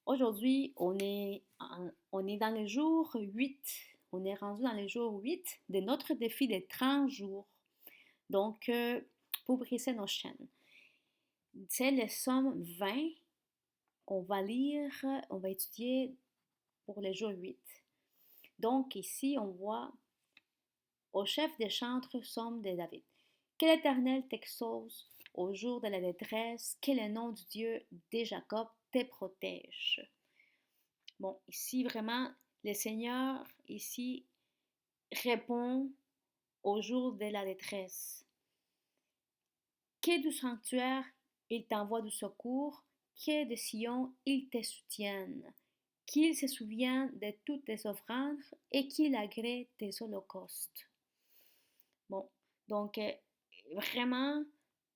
Aujourd'hui, on est dans le jour 8. On est rendu dans le jour 8 de notre défi des 30 jours. Donc, pour briser nos chaînes. C'est le somme 20 qu'on va lire, on va étudier pour le jour 8. Donc, ici, on voit au chef des chantres, somme de David. Que l'Éternel t'exauce au jour de la détresse, que le nom du Dieu de Jacob te protège. Bon, ici, vraiment, le Seigneur, ici, répond au jour de la détresse. Que du sanctuaire, il t'envoie du secours, que de Sion, il te soutienne, qu'il se souvienne de toutes tes offrandes et qu'il agrée tes holocaustes. Bon, donc, vraiment,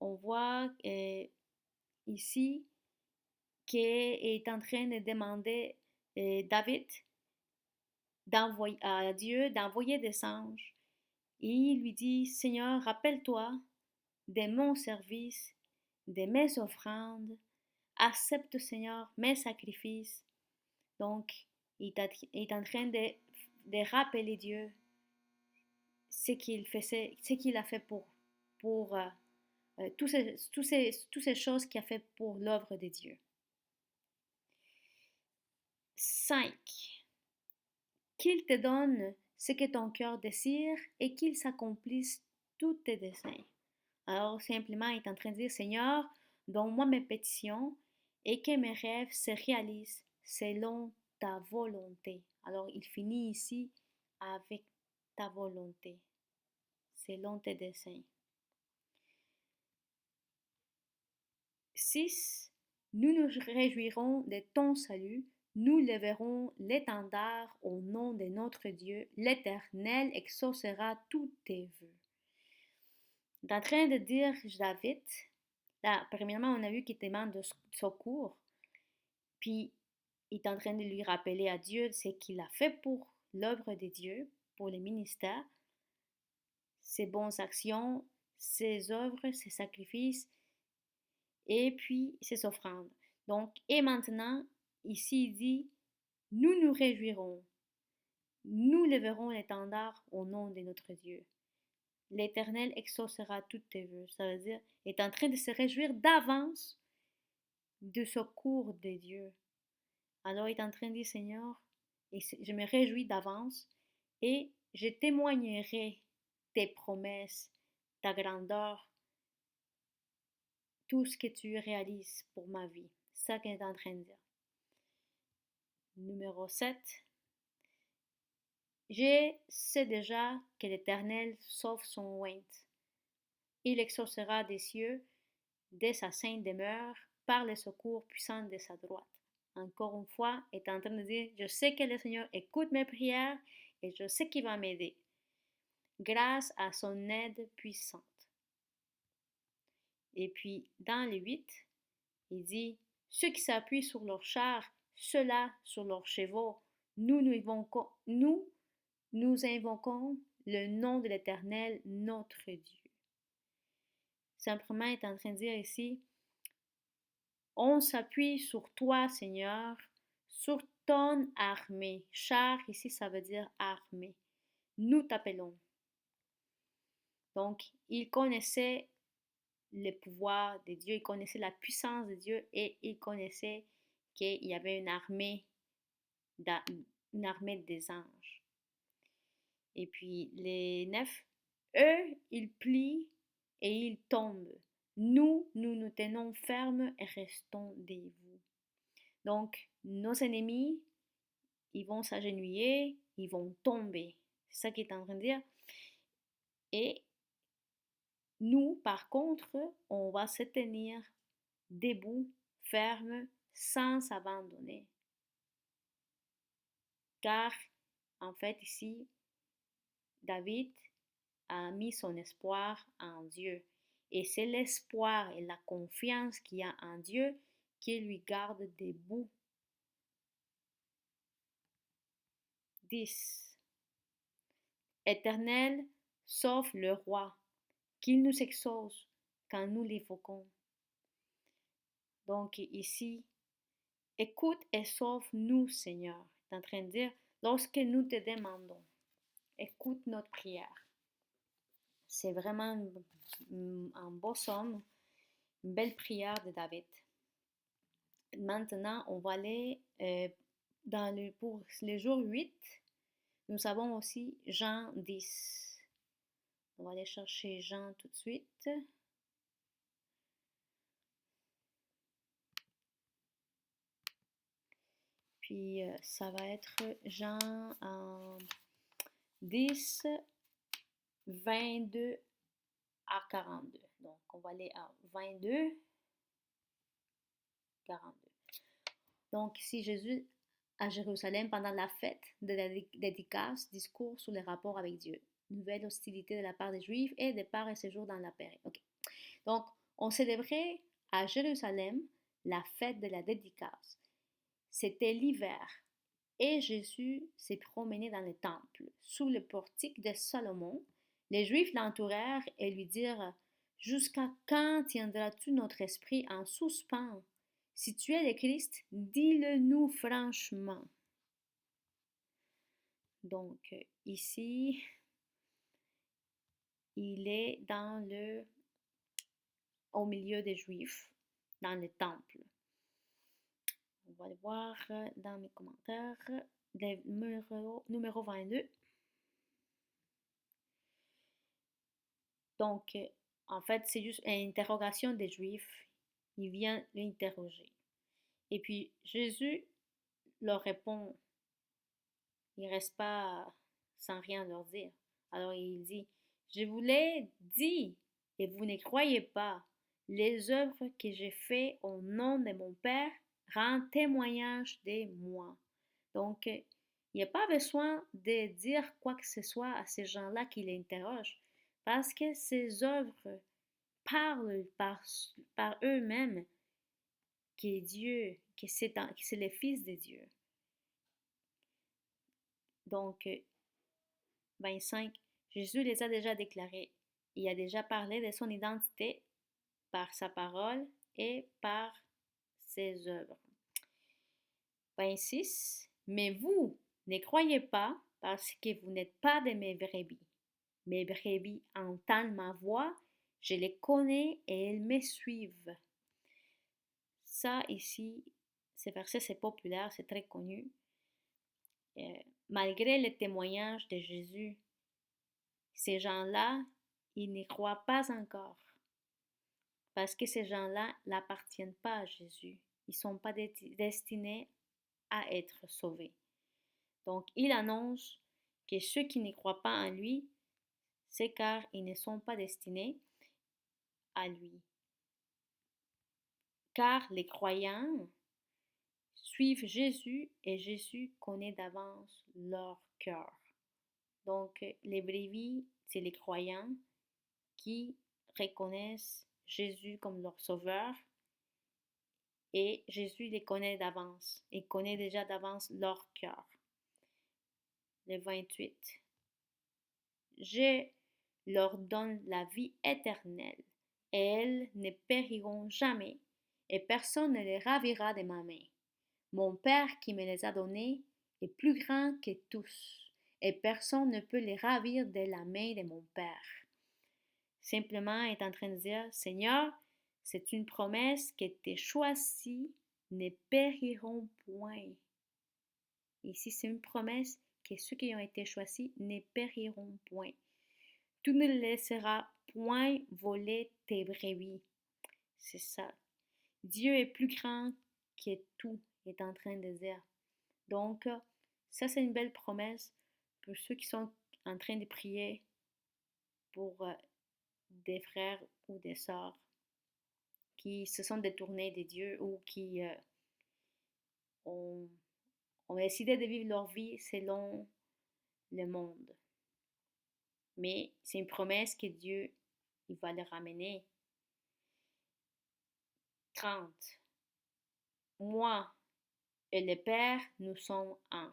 on voit ici qu'il est en train de demander David d'envoyer à Dieu d'envoyer des anges. Et il lui dit, Seigneur, rappelle-toi de mon service, de mes offrandes, accepte, Seigneur, mes sacrifices. Donc, il est en train de rappeler Dieu ce qu'il a fait pour toutes ces choses qu'il a fait pour l'œuvre de Dieu. 5. Qu'il te donne ce que ton cœur désire et qu'il s'accomplisse tous tes desseins. Alors, simplement, il est en train de dire, Seigneur, donne-moi mes pétitions et que mes rêves se réalisent selon ta volonté. Alors, il finit ici avec ta volonté, selon tes desseins. 6. Nous nous réjouirons de ton salut. Nous lèverons l'étendard au nom de notre Dieu. L'Éternel exaucera tous tes vœux. Il est en train de dire David, là, premièrement, on a vu qu'il demande de secours, puis il est en train de lui rappeler à Dieu ce qu'il a fait pour l'œuvre de Dieu, pour le ministère, ses bonnes actions, ses œuvres, ses sacrifices, et puis ses offrandes. Donc, et maintenant, ici, il dit, nous nous réjouirons, nous lèverons l'étendard au nom de notre Dieu. L'Éternel exaucera tous tes vœux. Ça veut dire, il est en train de se réjouir d'avance du secours de Dieu. Alors, il est en train de dire, Seigneur, et je me réjouis d'avance et je témoignerai tes promesses, ta grandeur, tout ce que tu réalises pour ma vie. C'est ça qu'il est en train de dire. Numéro 7. Je sais déjà que l'Éternel sauve son ointe. Il exaucera des cieux, de sa sainte demeure, par le secours puissant de sa droite. Encore une fois, est en train de dire, je sais que le Seigneur écoute mes prières et je sais qu'il va m'aider, grâce à son aide puissante. Et puis, dans le 8, il dit, ceux qui s'appuient sur leurs chars, ceux-là sur leurs chevaux, nous invoquons le nom de l'Éternel, notre Dieu. Simplement, il est en train de dire ici, on s'appuie sur toi, Seigneur, sur ton armée. Char, ici, ça veut dire armée. Nous t'appelons. Donc, il connaissait le pouvoir de Dieu, il connaissait la puissance de Dieu et il connaissait qu'il y avait une armée des anges. Et puis, les 9, eux, ils plient et ils tombent. Nous nous tenons fermes et restons debout. Donc, nos ennemis, ils vont s'agenouiller, ils vont tomber. C'est ça qu'il est en train de dire. Et nous, par contre, on va se tenir debout, ferme, sans abandonner. Car, en fait, ici, David a mis son espoir en Dieu. Et c'est l'espoir et la confiance qu'il y a en Dieu qui lui garde debout. 10. Éternel, sauve le roi, qu'il nous exauce quand nous l'évoquons. Donc ici, Écoute et sauve-nous, Seigneur. Il est en train de dire, lorsque nous te demandons, écoute notre prière. C'est vraiment un beau psaume, une belle prière de David. Maintenant, on va aller pour le jour 8. Nous avons aussi Jean 10. On va aller chercher Jean tout de suite. Puis ça va être Jean 10, 22 à 42. Donc, on va aller à 22, 42. Donc, ici, Jésus à Jérusalem pendant la fête de la dédicace, discours sur les rapports avec Dieu. Nouvelle hostilité de la part des Juifs et départ et séjour dans la paix. Okay. Donc, on célébrait à Jérusalem la fête de la dédicace. C'était l'hiver et Jésus s'est promené dans le temple, sous le portique de Salomon. Les Juifs l'entourèrent et lui dirent: Jusqu'à quand tiendras-tu notre esprit en suspens? Si tu es le Christ, dis-le-nous franchement. Donc, ici, il est au milieu des Juifs, dans le temple. On va le voir dans mes commentaires. Numéro 22. Donc, en fait, c'est juste une interrogation des Juifs. Il vient l'interroger. Et puis, Jésus leur répond. Il ne reste pas sans rien leur dire. Alors, il dit, je vous l'ai dit et vous ne croyez pas. Les œuvres que j'ai faites au nom de mon Père rendent témoignage de moi. Donc, il n'y a pas besoin de dire quoi que ce soit à ces gens-là qui l'interrogent, parce que ces œuvres parlent par eux-mêmes que Dieu, que c'est le Fils de Dieu. Donc, 25, Jésus les a déjà déclarés. Il a déjà parlé de son identité par sa parole et par ses œuvres. 26, mais vous ne croyez pas parce que vous n'êtes pas de mes brebis. Mes brebis entendent ma voix, je les connais et elles me suivent. Ça ici, ce verset c'est populaire, c'est très connu. Malgré le témoignage de Jésus, ces gens-là, ils n'y croient pas encore. Parce que ces gens-là n'appartiennent pas à Jésus. Ils ne sont pas destinés à être sauvés. Donc, il annonce que ceux qui ne croient pas en lui, c'est car ils ne sont pas destinés à lui. Car les croyants suivent Jésus et Jésus connaît d'avance leur cœur. Donc, les brebis, c'est les croyants qui reconnaissent Jésus comme leur sauveur et Jésus les connaît d'avance et connaît déjà d'avance leur cœur. Le 28. Je leur donne la vie éternelle et elles ne périront jamais et personne ne les ravira de ma main. Mon Père qui me les a donnés est plus grand que tous et personne ne peut les ravir de la main de mon Père. Simplement est en train de dire, Seigneur, c'est une promesse que tes choisis ne périront point. Ici, c'est une promesse que ceux qui ont été choisis ne périront point. Tu ne laisseras point voler tes brebis. C'est ça. Dieu est plus grand que tout, est en train de dire. Donc, ça, c'est une belle promesse pour ceux qui sont en train de prier pour des frères ou des sœurs qui se sont détournés de Dieu ou qui ont décidé de vivre leur vie selon le monde. Mais c'est une promesse que Dieu il va les ramener. 30. Moi et le Père, nous sommes un.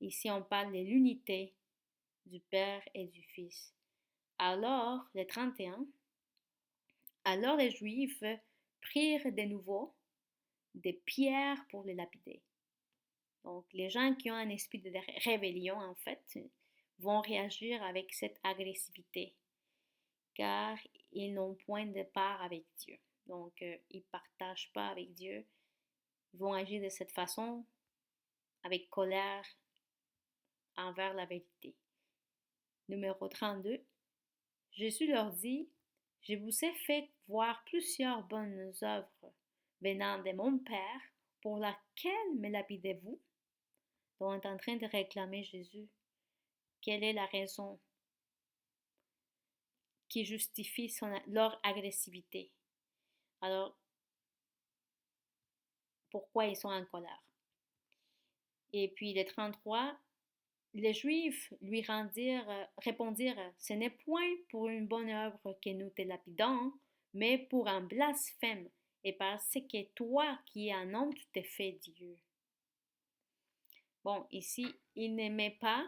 Ici, on parle de l'unité du Père et du Fils. Alors, le 31, alors les Juifs prirent de nouveau des pierres pour les lapider. Donc, les gens qui ont un esprit de rébellion, en fait, vont réagir avec cette agressivité, car ils n'ont point de part avec Dieu. Donc, ils ne partagent pas avec Dieu. Ils vont agir de cette façon, avec colère envers la vérité. Numéro 32. Jésus leur dit, je vous ai fait voir plusieurs bonnes œuvres venant de mon Père, pour laquelle me lapidez-vous? Donc, on est en train de réclamer Jésus. Quelle est la raison qui justifie leur agressivité? Alors, pourquoi ils sont en colère? Et puis, les 33, les Juifs lui répondirent, ce n'est point pour une bonne œuvre que nous te lapidons, mais pour un blasphème, et parce que toi qui es un homme, tu t'es fait Dieu. Bon, ici, ils n'aimaient pas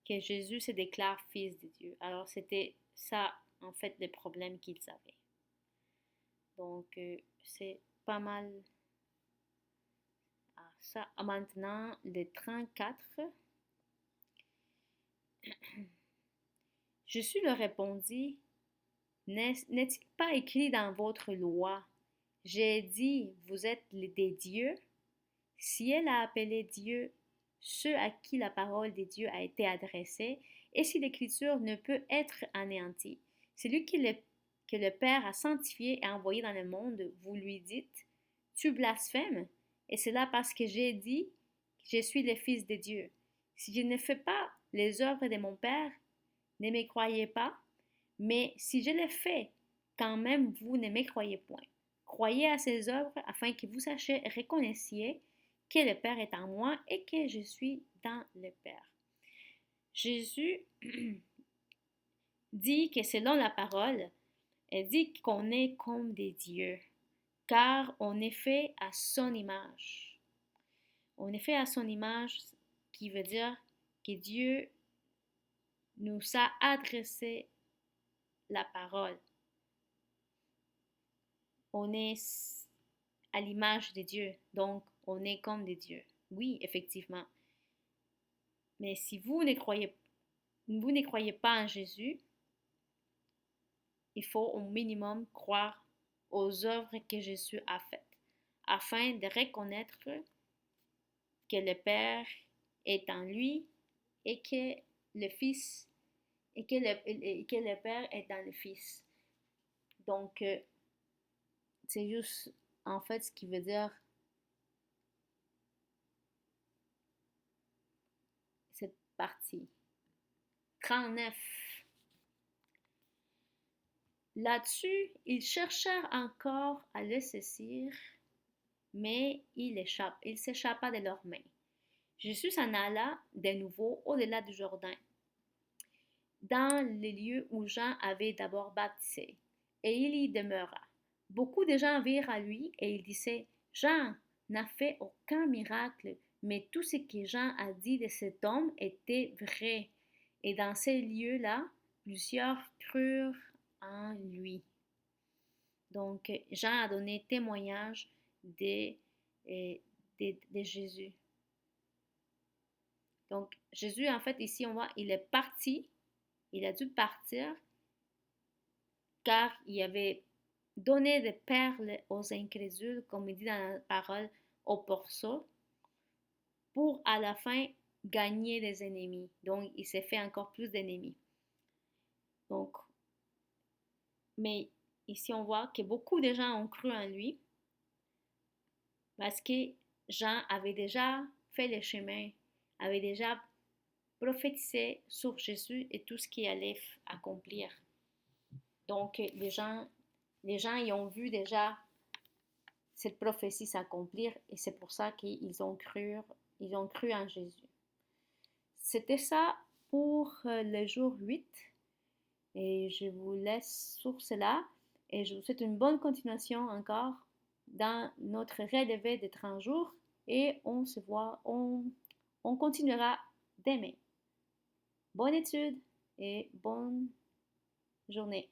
que Jésus se déclare fils de Dieu. Alors, c'était ça, en fait, le problème qu'ils avaient. Donc, c'est pas mal. Ah, ça, maintenant, le 34. Jésus leur répondit, n'est-il pas écrit dans votre loi, j'ai dit, vous êtes des dieux? Si elle a appelé Dieu ceux à qui la parole de Dieu a été adressée, et si l'Écriture ne peut être anéantie, celui que le Père a sanctifié et envoyé dans le monde, vous lui dites, tu blasphèmes, et cela parce que j'ai dit, je suis le Fils de Dieu. Si je ne fais pas les œuvres de mon Père, ne me croyez pas, mais si je les fais, quand même vous ne me croyez point. Croyez à ces œuvres afin que vous sachiez et reconnaissiez que le Père est en moi et que je suis dans le Père. Jésus dit que selon la parole, elle dit qu'on est comme des dieux, car on est fait à son image. On est fait à son image, qui veut dire que Dieu nous a adressé la parole. On est à l'image de Dieu, donc on est comme des dieux. Oui, effectivement. Mais si vous ne croyez pas en Jésus, il faut au minimum croire aux œuvres que Jésus a faites, afin de reconnaître que le Père est en lui et que le Fils et que le Père est dans le Fils. Donc, c'est juste en fait ce qui veut dire cette partie. 39. Là-dessus, ils cherchèrent encore à le saisir, mais il s'échappa de leurs mains. Jésus s'en alla de nouveau au-delà du Jourdain, dans les lieux où Jean avait d'abord baptisé, et il y demeura. Beaucoup de gens virent à lui, et ils disaient, Jean n'a fait aucun miracle, mais tout ce que Jean a dit de cet homme était vrai. Et dans ces lieux-là, plusieurs crurent en lui. Donc, Jean a donné témoignage de Jésus. Donc, Jésus, en fait, ici, on voit, il est parti, il a dû partir, car il avait donné des perles aux incrédules, comme il dit dans la parole, aux porceaux, pour à la fin gagner des ennemis. Donc, il s'est fait encore plus d'ennemis. Donc, mais ici, on voit que beaucoup de gens ont cru en lui, parce que Jean avait déjà fait le chemin, avait déjà prophétisé sur Jésus et tout ce qu'il allait accomplir. Donc, les gens y ont vu déjà cette prophétie s'accomplir et c'est pour ça qu'ils ont cru en Jésus. C'était ça pour le jour 8 et je vous laisse sur cela et je vous souhaite une bonne continuation encore dans notre relevé de 30 jours et on se voit, on continuera demain. Bonne étude et bonne journée.